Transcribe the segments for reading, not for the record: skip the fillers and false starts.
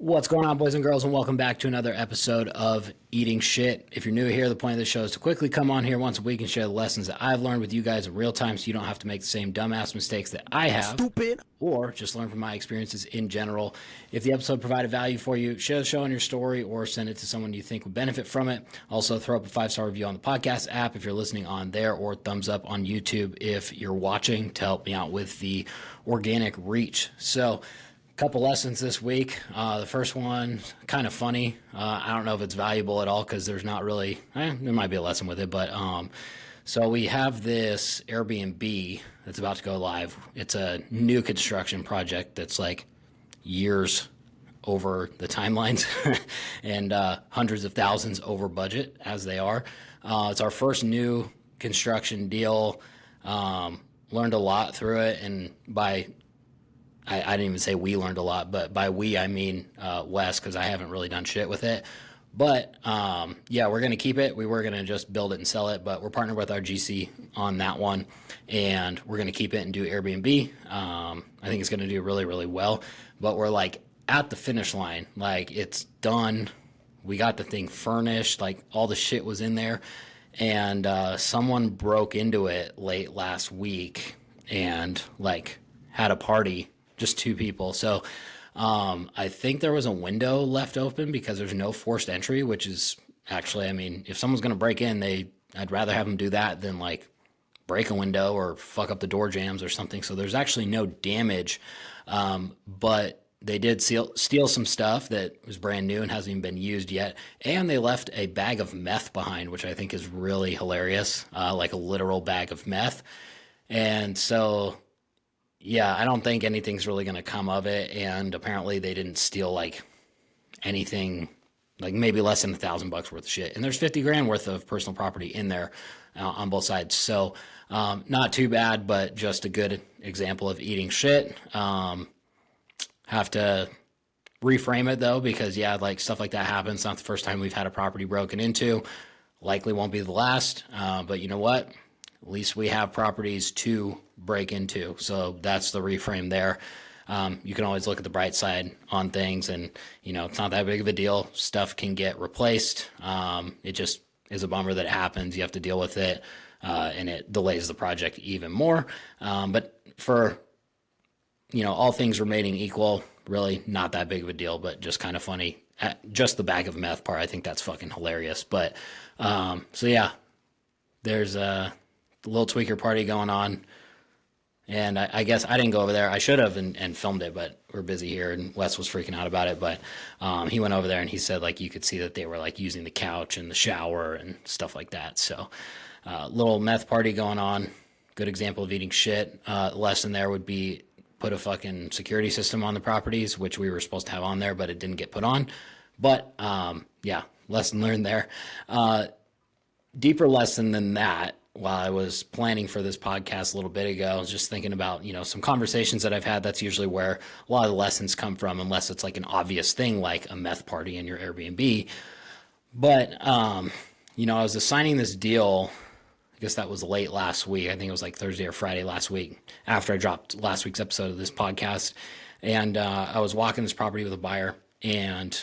What's going on, boys and girls, and welcome back to another episode of Eating Shit. If you're new here, the point of the show is to quickly come on here once a week and share the lessons that I've learned with you guys in real time so you don't have to make the same dumbass mistakes that I have. Stupid. Or just learn from my experiences in general. If the episode provided value for you, share the show on your story or send it to someone you think would benefit from it. Also, throw up a 5-star review on the podcast app if you're listening on there, or thumbs up on YouTube if you're watching to help me out with the organic reach. So, couple lessons this week. The first one, kind of funny. I don't know if it's valuable at all because there's not really, there might be a lesson with it, but so we have this Airbnb that's about to go live. It's a new construction project that's like years over the timelines and hundreds of thousands over budget as they are. It's our first new construction deal. Learned a lot through it, and I didn't even say we learned a lot, but by we, I mean Wes, because I haven't really done shit with it. But, yeah, we're going to keep it. We were going to just build it and sell it, but we're partnered with our GC on that one, and we're going to keep it and do Airbnb. I think it's going to do really, really well. But we're, like, at the finish line. Like, it's done. We got the thing furnished. Like, all the shit was in there. And someone broke into it late last week and, like, had a party. Just 2 people. So I think there was a window left open because there's no forced entry, which is actually, I mean, if someone's going to break in, I'd rather have them do that than like break a window or fuck up the door jams or something. So there's actually no damage. But they did steal some stuff that was brand new and hasn't even been used yet. And they left a bag of meth behind, which I think is really hilarious, like a literal bag of meth. And so, yeah, I don't think anything's really going to come of it, and apparently they didn't steal, like, anything, like maybe less than $1,000 worth of shit, and there's 50 grand worth of personal property in there on both sides, so not too bad, but just a good example of eating shit. Have to reframe it, though, because, yeah, like, stuff like that happens. It's not the first time we've had a property broken into, likely won't be the last, but you know what? At least we have properties to break into. So that's the reframe there. You can always look at the bright side on things, and, you know, it's not that big of a deal. Stuff can get replaced. It just is a bummer that it happens. You have to deal with it, and it delays the project even more. But for, you know, all things remaining equal, really not that big of a deal, but just kind of funny. Just the bag of meth part, I think that's fucking hilarious. But so yeah, there's a little tweaker party going on, and I guess I didn't go over there. I should have and filmed it, but we're busy here, and Wes was freaking out about it. But he went over there, and he said, like, you could see that they were, like, using the couch and the shower and stuff like that. So little meth party going on. Good example of eating shit. Lesson there would be put a fucking security system on the properties, which we were supposed to have on there, but it didn't get put on. But yeah, lesson learned there. Deeper lesson than that. While I was planning for this podcast a little bit ago, I was just thinking about, you know, some conversations that I've had. That's usually where a lot of the lessons come from, unless it's like an obvious thing like a meth party in your Airbnb. But, you know, I was assigning this deal, I guess that was late last week. I think it was like Thursday or Friday last week after I dropped last week's episode of this podcast. And I was walking this property with a buyer, and,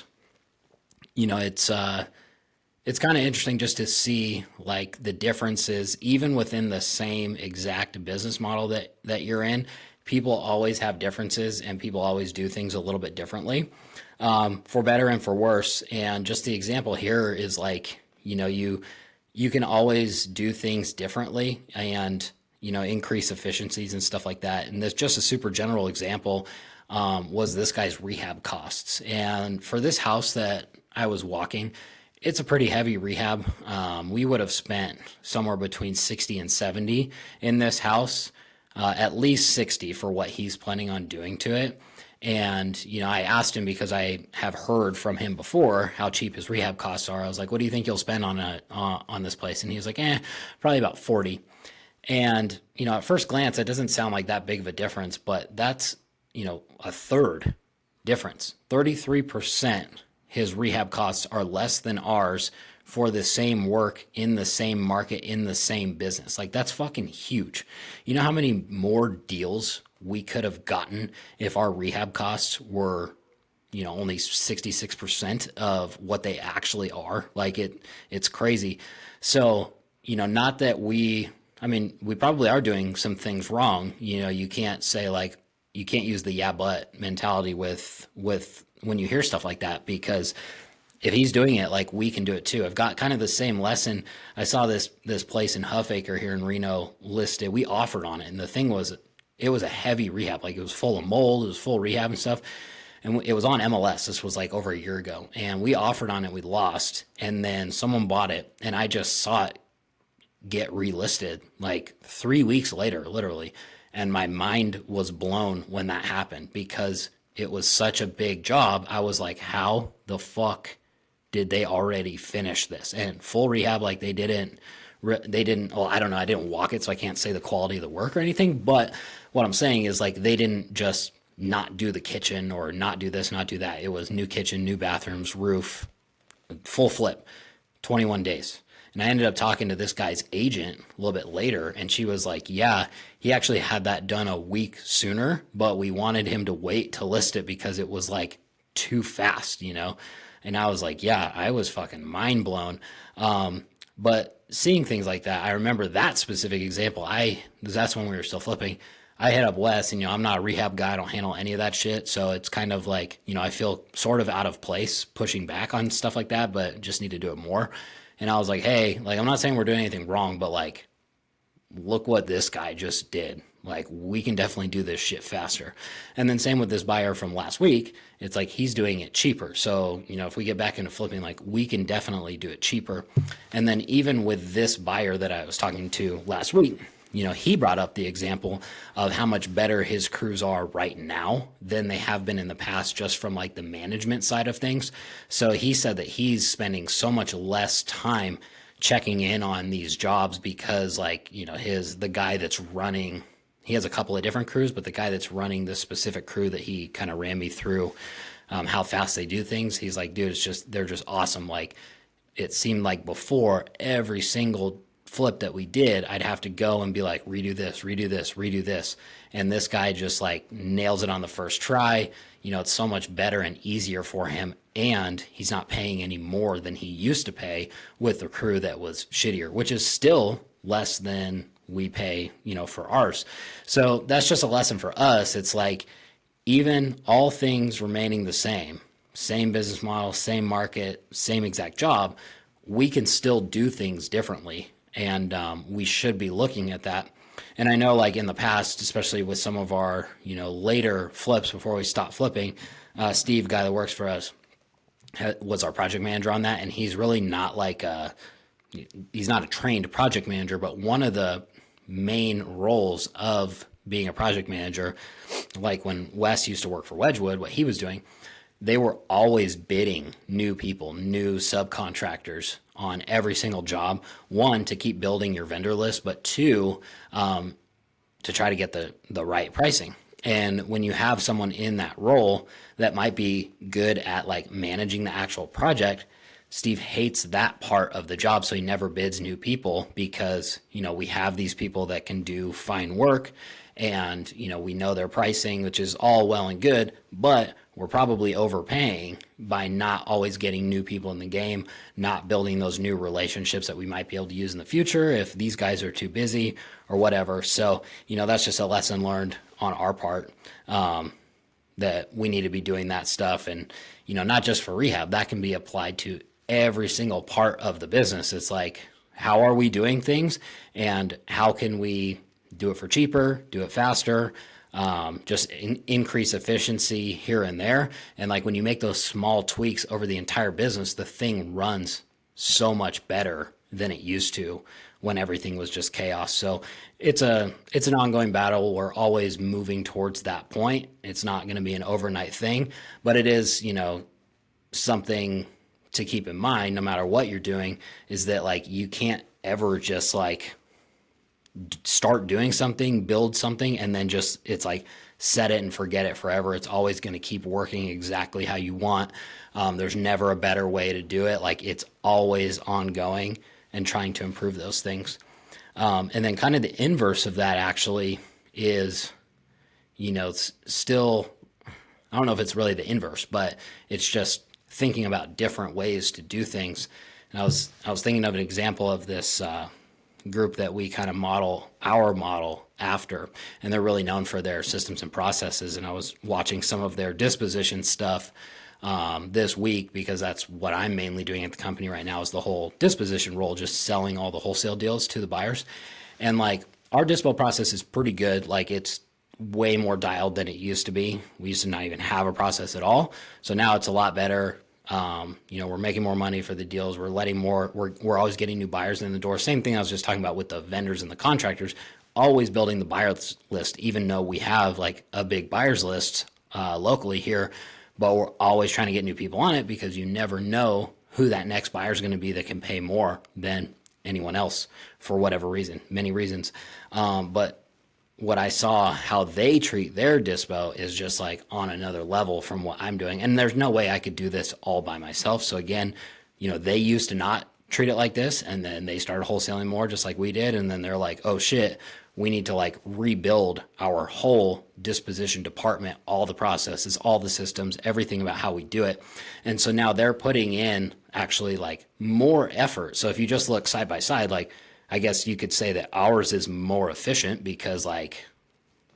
you know, it's kind of interesting just to see, like, the differences even within the same exact business model that you're in. People always have differences, and people always do things a little bit differently, for better and for worse. And just the example here is, like, you know, you can always do things differently and, you know, increase efficiencies and stuff like that. And that's just a super general example, was this guy's rehab costs. And for this house that I was walking, it's a pretty heavy rehab. We would have spent somewhere between 60 and 70 in this house, at least 60 for what he's planning on doing to it. And, you know, I asked him, because I have heard from him before how cheap his rehab costs are. I was like, what do you think you'll spend on this place? And he was like, probably about 40. And, you know, at first glance, it doesn't sound like that big of a difference, but that's, you know, a third difference. 33%. His rehab costs are less than ours for the same work in the same market in the same business. Like, that's fucking huge. You know how many more deals we could have gotten if our rehab costs were only 66% of what they actually are. Like it's crazy. So, not that we probably are doing some things wrong. You can't say like, you can't use the yeah, but mentality with when you hear stuff like that, because if he's doing it, like we can do it too. I've got kind of the same lesson. I saw this place in Huffaker here in Reno listed. We offered on it, and the thing was, it was a heavy rehab. Like it was full of mold, it was full rehab and stuff. And it was on MLS. This was like over a year ago, and we offered on it. We lost, and then someone bought it, and I just saw it get relisted like 3 weeks later, literally. And my mind was blown when that happened, because it was such a big job. I was like, how the fuck did they already finish this? And full rehab, like they didn't, well, I don't know. I didn't walk it, so I can't say the quality of the work or anything. But what I'm saying is like, they didn't just not do the kitchen or not do this, not do that. It was new kitchen, new bathrooms, roof, full flip, 21 days. And I ended up talking to this guy's agent a little bit later, and she was like, yeah, he actually had that done a week sooner, but we wanted him to wait to list it because it was like too fast, And I was like, yeah, I was fucking mind blown. But seeing things like that, I remember that specific example. That's when we were still flipping. I head up west, and I'm not a rehab guy. I don't handle any of that shit. So it's kind of like, I feel sort of out of place pushing back on stuff like that, but just need to do it more. And I was like, hey, like, I'm not saying we're doing anything wrong, but like, look what this guy just did. Like, we can definitely do this shit faster. And then same with this buyer from last week. It's like, he's doing it cheaper. So, if we get back into flipping, like, we can definitely do it cheaper. And then even with this buyer that I was talking to last week, he brought up the example of how much better his crews are right now than they have been in the past, just from like the management side of things. So he said that he's spending so much less time checking in on these jobs because like, the guy that's running, he has a couple of different crews, but the guy that's running this specific crew that he kind of ran me through how fast they do things. He's like, dude, they're just awesome. Like it seemed like before every single flip that we did, I'd have to go and be like, redo this, redo this, redo this. And this guy just like nails it on the first try. It's so much better and easier for him. And he's not paying any more than he used to pay with the crew that was shittier, which is still less than we pay, for ours. So that's just a lesson for us. It's like, even all things remaining the same business model, same market, same exact job, we can still do things differently. And we should be looking at that. And I know like in the past, especially with some of our, later flips before we stopped flipping, Steve, guy that works for us, was our project manager on that. And he's really not like he's not a trained project manager, but one of the main roles of being a project manager, like when Wes used to work for Wedgwood, what he was doing, they were always bidding new people, new subcontractors on every single job. One, to keep building your vendor list, but two, to try to get the right pricing. And when you have someone in that role that might be good at like managing the actual project, Steve hates that part of the job. So he never bids new people because, we have these people that can do fine work and, we know their pricing, which is all well and good, but we're probably overpaying by not always getting new people in the game, not building those new relationships that we might be able to use in the future if these guys are too busy or whatever. So, that's just a lesson learned on our part, that we need to be doing that stuff. And, not just for rehab, that can be applied to every single part of the business. It's like, how are we doing things and how can we do it for cheaper, do it faster, just increase efficiency here and there. And like when you make those small tweaks over the entire business, the thing runs so much better than it used to when everything was just chaos. So it's an ongoing battle. We're always moving towards that point. It's not going to be an overnight thing, but it is, something to keep in mind no matter what you're doing, is that like you can't ever just like start doing something, build something, and then just it's like set it and forget it forever. It's always going to keep working exactly how you want. There's never a better way to do it. Like it's always ongoing and trying to improve those things. And then kind of the inverse of that actually is, it's still, I don't know if it's really the inverse, but it's just thinking about different ways to do things. And I was thinking of an example of this group that we kind of model our model after, and they're really known for their systems and processes. And I was watching some of their disposition stuff this week, because that's what I'm mainly doing at the company right now, is the whole disposition role, just selling all the wholesale deals to the buyers. And like, our dispo process is pretty good. Like, it's way more dialed than it used to be. We used to not even have a process at all. So now it's a lot better. We're making more money for the deals. We're letting more, we're always getting new buyers in the door. Same thing I was just talking about with the vendors and the contractors, always building the buyers list, even though we have like a big buyers list locally here, but we're always trying to get new people on it, because you never know who that next buyer is going to be that can pay more than anyone else for whatever reason, many reasons. But what I saw, how they treat their dispo, is just like on another level from what I'm doing. And there's no way I could do this all by myself. So again, they used to not treat it like this, and then they started wholesaling more just like we did. And then they're like, oh shit, we need to like rebuild our whole disposition department, all the processes, all the systems, everything about how we do it. And so now they're putting in actually like more effort. So if you just look side by side, like, I guess you could say that ours is more efficient, because like,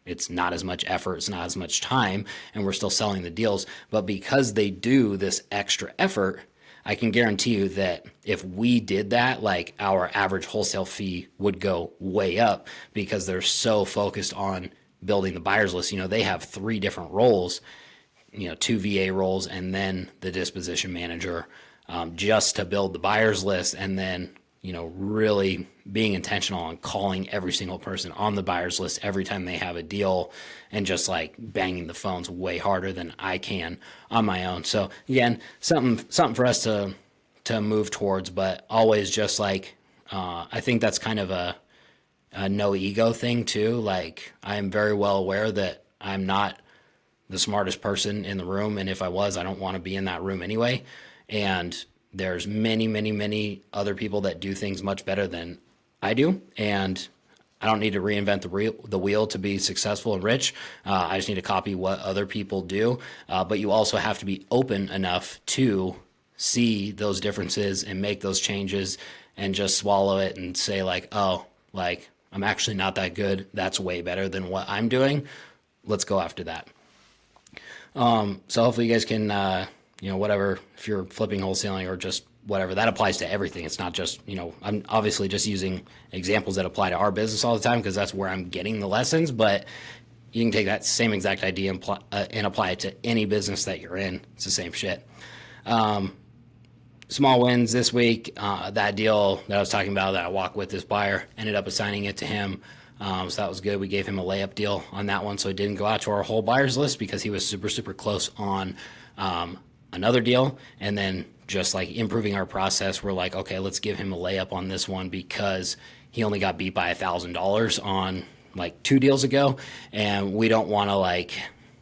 it's not as much effort, it's not as much time, and we're still selling the deals. But because they do this extra effort, I can guarantee you that if we did that, like, our average wholesale fee would go way up, because they're so focused on building the buyers list. They have 3 different roles, 2 VA roles, and then the disposition manager, just to build the buyers list. And then really being intentional on calling every single person on the buyers list every time they have a deal, and just like banging the phones way harder than I can on my own. So again, something for us to move towards, but always just like, I think that's kind of a no ego thing too. Like, I am very well aware that I'm not the smartest person in the room. And if I was, I don't want to be in that room anyway. And there's many, many, many other people that do things much better than I do. And I don't need to reinvent the wheel to be successful and rich. I just need to copy what other people do. But you also have to be open enough to see those differences and make those changes, and just swallow it and say like, oh, like, I'm actually not that good. That's way better than what I'm doing. Let's go after that. So hopefully you guys can, whatever, if you're flipping, wholesaling, or just whatever, that applies to everything. It's not just, I'm obviously just using examples that apply to our business all the time, because that's where I'm getting the lessons, but you can take that same exact idea and apply it to any business that you're in. It's the same shit. Small wins this week. That deal that I was talking about that I walked with this buyer, ended up assigning it to him. So that was good. We gave him a layup deal on that one, so it didn't go out to our whole buyers list, because he was super, super close on another deal. And then just like improving our process, we're like, okay, let's give him a layup on this one, because he only got beat by $1,000 on like 2 deals ago. And we don't want to like,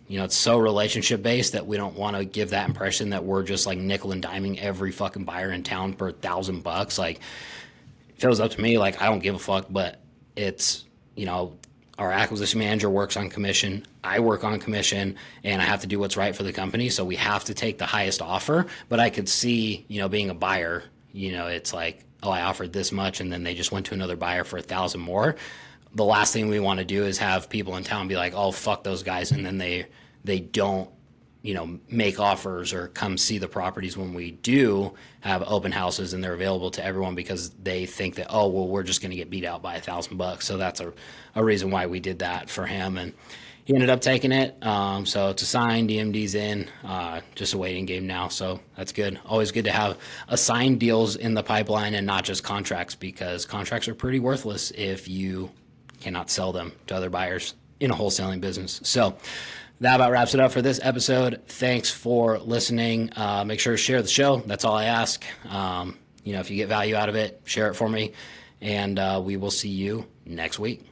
it's so relationship based that we don't want to give that impression that we're just like nickel and diming every fucking buyer in town for $1,000. Like, if it was up to me, like, I don't give a fuck, but it's, our acquisition manager works on commission, I work on commission, and I have to do what's right for the company. So we have to take the highest offer. But I could see, being a buyer, it's like, oh, I offered this much, and then they just went to another buyer for $1,000 more. The last thing we want to do is have people in town be like, oh, fuck those guys, and then they don't, make offers or come see the properties when we do have open houses and they're available to everyone, because they think that, oh, well, we're just going to get beat out by $1,000. So that's a reason why we did that for him. And he ended up taking it. So it's assigned, DMD's in, just a waiting game now. So that's good. Always good to have assigned deals in the pipeline and not just contracts, because contracts are pretty worthless if you cannot sell them to other buyers in a wholesaling business. So that about wraps it up for this episode. Thanks for listening. Make sure to share the show. That's all I ask. If you get value out of it, share it for me. And we will see you next week.